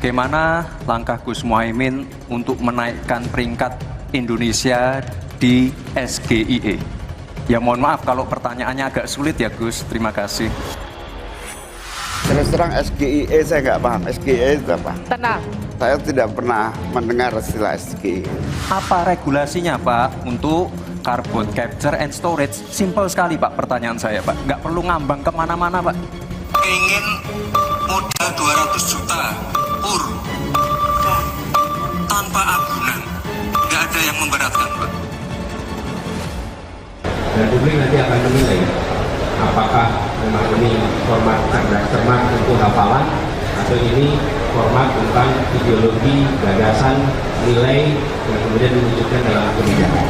Bagaimana langkah Gus Muhaimin untuk menaikkan peringkat Indonesia di SGIE? Ya mohon maaf kalau pertanyaannya agak sulit ya Gus, terima kasih. Terus terang SGIE saya nggak paham, SGIE itu apa? Tenang. Saya tidak pernah mendengar istilah SGIE. Apa regulasinya Pak untuk carbon capture and storage? Simpel sekali Pak pertanyaan saya Pak, nggak perlu ngambang kemana-mana Pak. Ingin modal 200 juta per tanpa agunan, nggak ada yang memberatkan Pak. Dan publik nanti akan menilai apakah memang ini format cerdas cermat untuk hafalan atau ini format tentang ideologi, gagasan, nilai yang kemudian diwujudkan dalam kebijakan.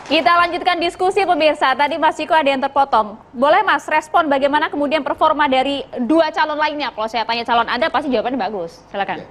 Kita lanjutkan diskusi pemirsa. Tadi Mas Ciko ada yang terpotong. Boleh Mas respon bagaimana kemudian performa dari dua calon lainnya? Kalau saya tanya calon Anda pasti jawabannya bagus. Silakan.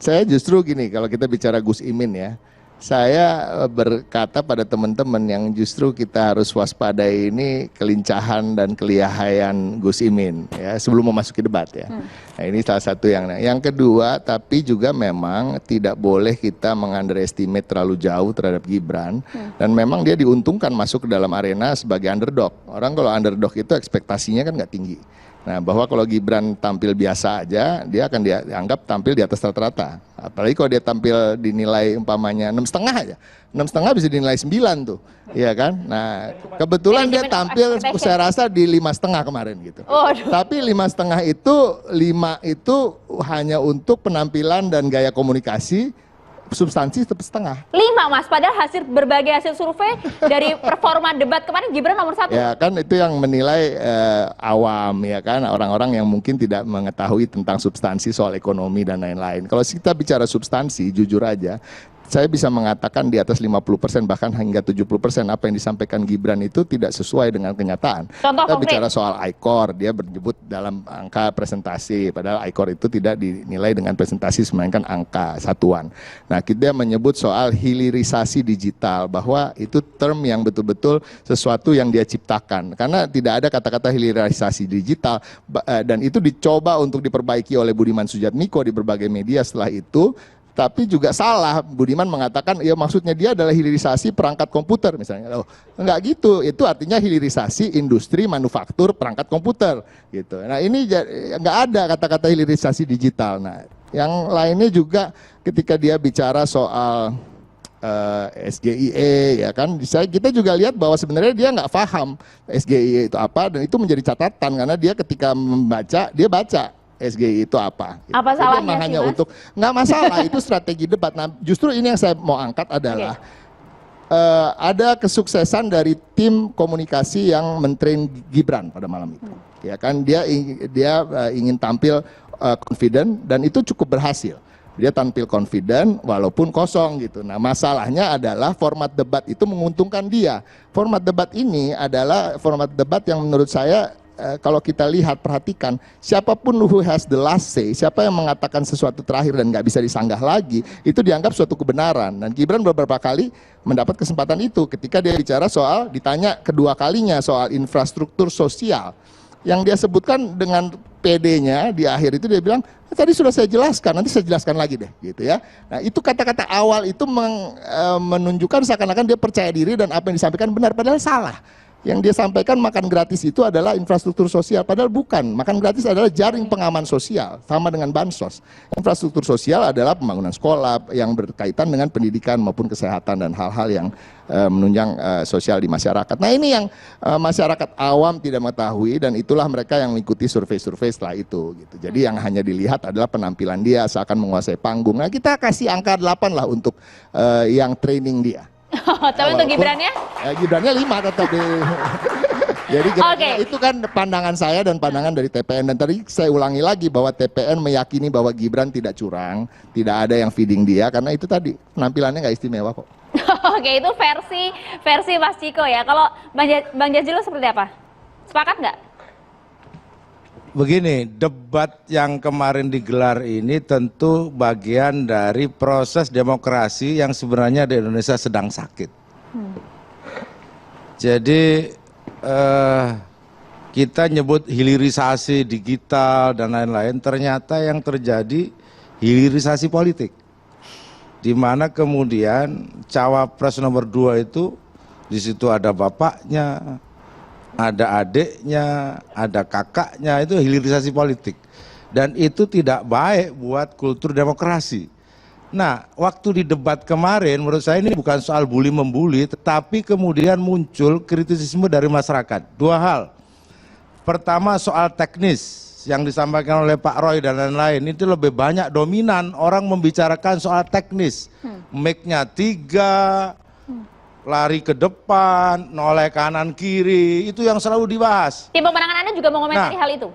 Saya justru gini, kalau kita bicara Gus Imin ya, saya berkata pada teman-teman yang justru kita harus waspadai ini kelincahan dan kelihayan Gus Imin ya sebelum memasuki debat ya. Nah, ini salah satu yang kedua, tapi juga memang tidak boleh kita mengunderestimate terlalu jauh terhadap Gibran dan memang dia diuntungkan masuk ke dalam arena sebagai underdog. Orang kalau underdog itu ekspektasinya kan nggak tinggi. Nah, bahwa kalau Gibran tampil biasa aja, dia akan dianggap tampil di atas rata-rata. Apalagi kalau dia tampil dinilai umpamanya 6,5 aja. 6,5 bisa dinilai 9 tuh. Iya kan? Nah, kebetulan dia tampil saya rasa di 5,5 kemarin gitu. Tapi 5,5 itu hanya untuk penampilan dan gaya komunikasi. Substansi setengah. 5 Mas, padahal berbagai hasil survei dari performa debat kemarin Gibran nomor 1. Ya kan itu yang menilai awam ya kan, orang-orang yang mungkin tidak mengetahui tentang substansi soal ekonomi dan lain-lain. Kalau kita bicara substansi, jujur aja, saya bisa mengatakan di atas 50% bahkan hingga 70% apa yang disampaikan Gibran itu tidak sesuai dengan kenyataan. Contoh kita konkret. Bicara soal ICOR, dia menyebut dalam angka presentasi, padahal ICOR itu tidak dinilai dengan presentasi melainkan angka satuan. Nah, kita menyebut soal hilirisasi digital, bahwa itu term yang betul-betul sesuatu yang dia ciptakan. Karena tidak ada kata-kata hilirisasi digital, dan itu dicoba untuk diperbaiki oleh Budiman Sujatmiko di berbagai media setelah itu. Tapi juga salah, Budiman mengatakan ya maksudnya dia adalah hilirisasi perangkat komputer misalnya. Enggak gitu, itu artinya hilirisasi industri manufaktur perangkat komputer gitu. Nah ini enggak ada kata-kata hilirisasi digital. Nah yang lainnya juga ketika dia bicara soal SGIE ya kan, kita juga lihat bahwa sebenarnya dia nggak paham SGIE itu apa, dan itu menjadi catatan karena dia ketika membaca, dia baca SGI itu apa? Gitu. Apa salahnya sih, hanya Mas? untuk nggak masalah itu strategi debat. Nah, justru ini yang saya mau angkat adalah ada kesuksesan dari tim komunikasi yang mentrain Gibran pada malam itu. Ya kan dia ingin tampil confident dan itu cukup berhasil. Dia tampil confident walaupun kosong gitu. Nah, masalahnya adalah format debat itu menguntungkan dia. Format debat ini adalah format debat yang menurut saya kalau kita lihat, perhatikan, siapapun who has the last say, siapa yang mengatakan sesuatu terakhir dan nggak bisa disanggah lagi, itu dianggap suatu kebenaran. Dan Gibran beberapa kali mendapat kesempatan itu ketika dia bicara soal, ditanya kedua kalinya soal infrastruktur sosial. Yang dia sebutkan dengan PD-nya di akhir itu dia bilang, tadi sudah saya jelaskan, nanti saya jelaskan lagi deh, gitu ya. Nah itu kata-kata awal itu menunjukkan seakan-akan dia percaya diri dan apa yang disampaikan benar, padahal salah. Yang dia sampaikan makan gratis itu adalah infrastruktur sosial, padahal bukan. Makan gratis adalah jaring pengaman sosial, sama dengan bansos. Infrastruktur sosial adalah pembangunan sekolah yang berkaitan dengan pendidikan maupun kesehatan dan hal-hal yang menunjang sosial di masyarakat. Nah ini yang masyarakat awam tidak mengetahui, dan itulah mereka yang mengikuti survei-survei setelah itu. Gitu. Jadi yang hanya dilihat adalah penampilan dia seakan menguasai panggung. Nah kita kasih angka 8 lah untuk yang training dia. Tapi untuk Gibran ya? Gibrannya 5 tetap di Jadi Oke. itu kan pandangan saya dan pandangan dari TPN. Dan tadi saya ulangi lagi bahwa TPN meyakini bahwa Gibran tidak curang, tidak ada yang feeding dia, karena itu tadi penampilannya nggak istimewa kok. Oke, itu versi Mas Ciko ya. Kalau Bang Jazilul seperti apa? Sepakat nggak? Begini, debat yang kemarin digelar ini tentu bagian dari proses demokrasi yang sebenarnya di Indonesia sedang sakit. Jadi kita nyebut hilirisasi digital dan lain-lain, ternyata yang terjadi hilirisasi politik. Di mana kemudian cawapres nomor 2 itu di situ ada bapaknya, ada adiknya, ada kakaknya, itu hilirisasi politik. Dan itu tidak baik buat kultur demokrasi. Nah, waktu di debat kemarin menurut saya ini bukan soal bully-membuli, tetapi kemudian muncul kritisisme dari masyarakat. Dua hal. Pertama soal teknis yang disampaikan oleh Pak Roy dan lain-lain, itu lebih banyak dominan orang membicarakan soal teknis. Mic-nya 3, lari ke depan, noleh kanan kiri, itu yang selalu dibahas. Tim pemenangan Anda juga mengomentari hal itu?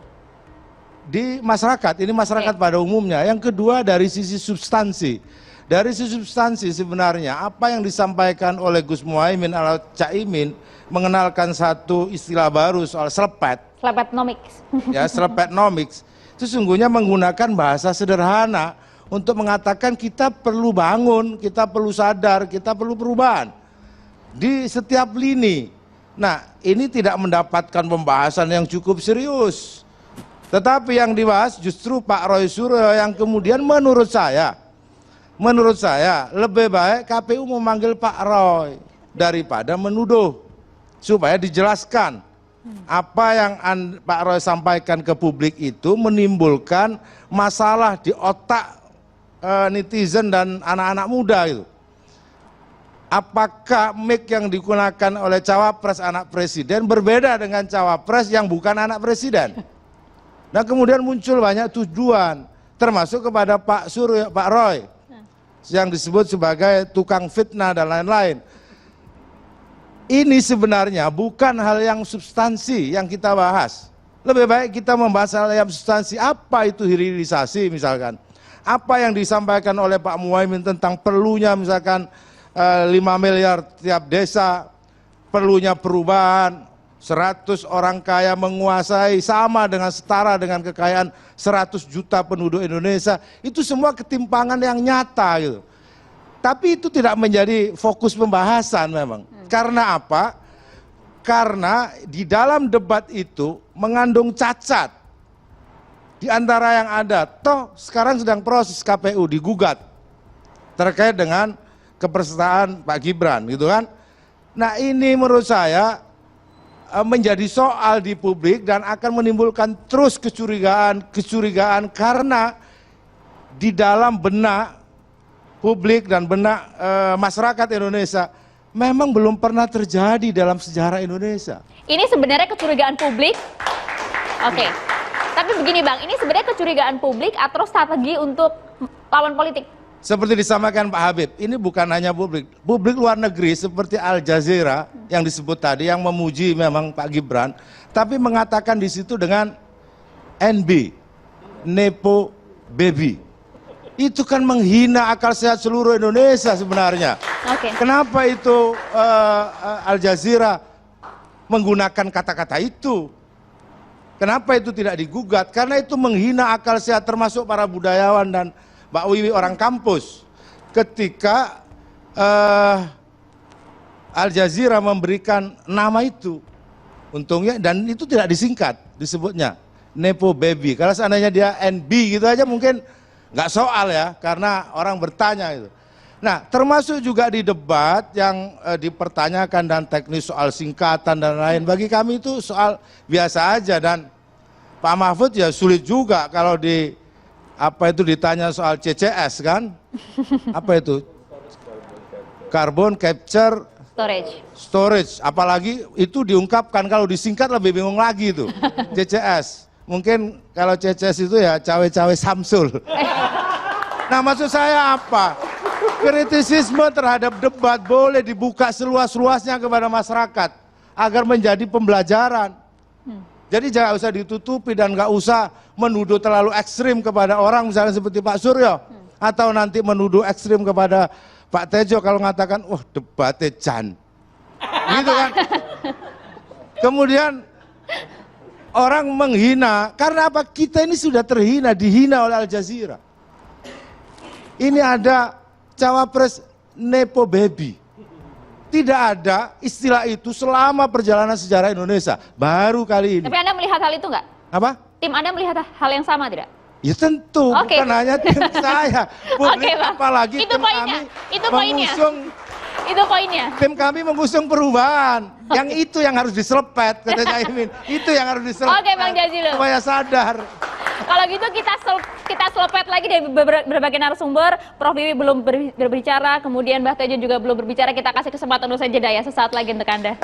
Di masyarakat, ini masyarakat pada umumnya. Yang kedua dari sisi substansi. Dari sisi substansi sebenarnya apa yang disampaikan oleh Gus Muhaimin atau Caimin mengenalkan satu istilah baru soal selepet. Selepetnomics. Ya, selepetnomics. Itu sesungguhnya menggunakan bahasa sederhana untuk mengatakan kita perlu bangun, kita perlu sadar, kita perlu perubahan. Di setiap lini. Nah, ini tidak mendapatkan pembahasan yang cukup serius. Tetapi yang dibahas justru Pak Roy Suryo yang kemudian menurut saya lebih baik KPU memanggil Pak Roy daripada menuduh, supaya dijelaskan apa yang Pak Roy sampaikan ke publik itu menimbulkan masalah di otak netizen dan anak-anak muda itu. Apakah mic yang digunakan oleh cawapres anak presiden berbeda dengan cawapres yang bukan anak presiden? Nah, kemudian muncul banyak tuduhan, termasuk kepada Pak Suryo, Pak Roy, yang disebut sebagai tukang fitnah dan lain-lain. Ini sebenarnya bukan hal yang substansi yang kita bahas. Lebih baik kita membahas hal yang substansi. Apa itu hilirisasi misalkan? Apa yang disampaikan oleh Pak Muhaimin tentang perlunya misalkan 5 miliar tiap desa, perlunya perubahan, 100 orang kaya menguasai sama dengan setara dengan kekayaan 100 juta penduduk Indonesia. Itu semua ketimpangan yang nyata gitu. Tapi itu tidak menjadi fokus pembahasan memang. Karena apa? Karena di dalam debat itu mengandung cacat. Di antara yang ada, toh sekarang sedang proses KPU digugat terkait dengan kepesertaan Pak Gibran gitu kan. Nah, ini menurut saya menjadi soal di publik dan akan menimbulkan terus kecurigaan karena di dalam benak publik dan benak masyarakat Indonesia memang belum pernah terjadi dalam sejarah Indonesia. Ini sebenarnya kecurigaan publik. Oke. Tapi begini Bang, ini sebenarnya kecurigaan publik atau strategi untuk lawan politik? Seperti disampaikan Pak Habib, ini bukan hanya publik. Publik luar negeri seperti Al Jazeera yang disebut tadi, yang memuji memang Pak Gibran, tapi mengatakan di situ dengan NB, Nepo Baby. Itu kan menghina akal sehat seluruh Indonesia sebenarnya. Oke. Kenapa itu Al Jazeera menggunakan kata-kata itu? Kenapa itu tidak digugat? Karena itu menghina akal sehat termasuk para budayawan dan Mbak Wiwi orang kampus. Ketika Al Jazeera memberikan nama itu, untungnya, dan itu tidak disingkat disebutnya Nepo Baby. Kalau seandainya dia NB gitu aja mungkin nggak soal ya, karena orang bertanya itu. Nah, termasuk juga di debat yang dipertanyakan dan teknis soal singkatan dan lain, bagi kami itu soal biasa aja. Dan Pak Mahfud ya sulit juga kalau ditanya soal CCS kan, apa itu, carbon capture storage, apalagi itu diungkapkan, kalau disingkat lebih bingung lagi itu. CCS, mungkin kalau CCS itu ya cawe-cawe Samsul. Nah, maksud saya apa? Kritisisme terhadap debat boleh dibuka seluas-luasnya kepada masyarakat. agar menjadi pembelajaran. Jadi jangan usah ditutupi dan nggak usah menuduh terlalu ekstrim kepada orang misalnya seperti Pak Suryo. Atau nanti menuduh ekstrim kepada Pak Tejo kalau mengatakan, wah debatnya Jan. Gitu kan. Kemudian orang menghina, karena apa? Kita ini sudah terhina, dihina oleh Al Jazeera. Ini ada cawapres Nepo Baby. Tidak ada istilah itu selama perjalanan sejarah Indonesia. Baru kali ini. Tapi Anda melihat hal itu nggak? Apa? Tim Anda melihat hal yang sama tidak? Ya tentu, Oke. bukan hanya tim saya. Publik Bang. apalagi Itu tim poinnya. kami Itu poinnya. mengusung, Itu poinnya. tim kami mengusung perubahan. Yang itu yang harus diselepet, kata Caimin. Itu yang harus diselepet. Oke, Bang Jazilul. Supaya sadar. Kalau gitu kita selepet lagi dari berbagai narasumber. Prof Wiwi belum berbicara, kemudian Mbah Tejo juga belum berbicara. Kita kasih kesempatan usai jeda ya sesaat lagi untuk Anda.